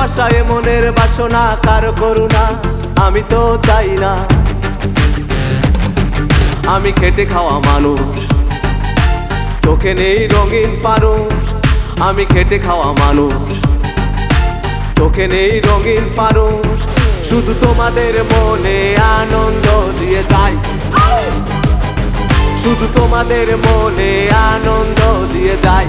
ভালোবাসায় মনের বাসনা কারো করুণা আমি তো চাই না। আমি খেটে খাওয়া মানুষ, চোখে নেই রঙিন ফানুষ। আমি খেটে খাওয়া মানুষ, চোখে নেই রঙিন ফানুষ। শুধু তোমাদের মনে আনন্দ দিয়ে যাই, শুধু তোমাদের মনে আনন্দ দিয়ে যাই।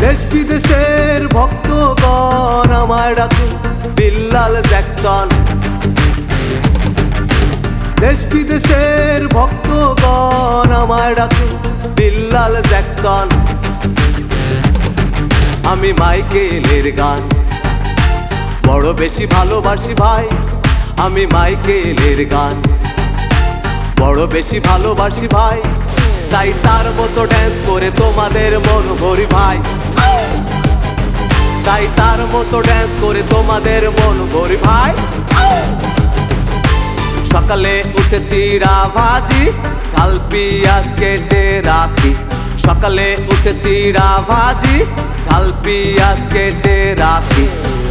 দেশ বিদেশের ভক্তগণ আমায় ডাকে বিল্লাল জ্যাকসন। দেশ বিদেশের ভক্তগণ আমায় ডাকে বিল্লাল জ্যাকসন। আমি মাইকেলের গান বড় বেশি ভালোবাসি ভাই। আমি মাইকেলের গান বড় বেশি ভালোবাসি ভাই। তাই তার মতো ড্যান্স করে তোমাদের মন ভরি ভাই। তাই তার মতো ড্যান্স করে তোমাদের মন ভরি ভাই। সকালে উঠে চিড়া ভাজি, ঝাল পিঁয়াজ কেটে রাখি। সকালে উঠে চিড়া ভাজি, ঝাল পিঁয়াজ কেটে রাখি।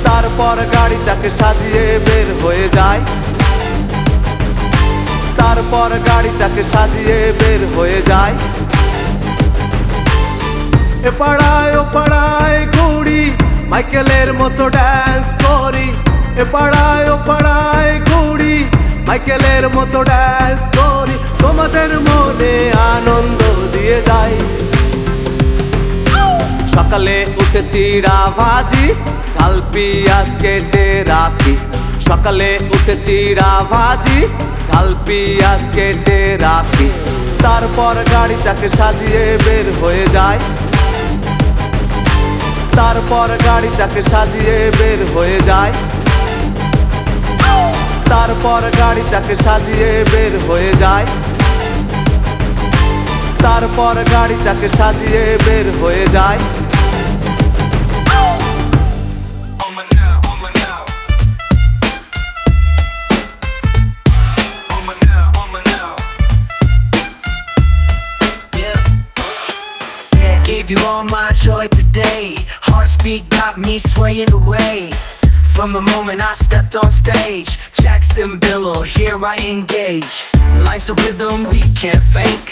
তারপর গাড়িটাকে সাজিয়ে বের হয়ে যায়। তারপর গাড়িটাকে সাজিয়ে বের হয়ে যায়। এ পাড়ায় ও পাড়ায় ঘুরি, মাইকেলের মতো ড্যান্স করি। এ পাড়ায় ও পাড়ায় ঘুরি, মাইকেলের মতো ড্যান্স করি। তোমাদের মনে আনন্দ দিয়ে যাই। সকালে উঠে চিড়া ভাজি, ঝাল পিঁয়াজ কেটে রাখি। সকালে উঠে চিড়া ভাজি, ঝাল পিঁয়াজ কেটে রাখি। তারপর গাড়িটাকে সাজিয়ে বের হয়ে যায়। তারপর গাড়িটাকে সাজিয়ে বের হয়ে যায়। তারপর গাড়িটাকে সাজিয়ে বের হয়ে যায়। তারপর গাড়িটাকে সাজিয়ে বের হয়ে যায়। Gave you all my joy today. Heartbeat got me swaying away. From the moment I stepped on stage, Jackson Billow, here I engage. Life's a rhythm we can't fake.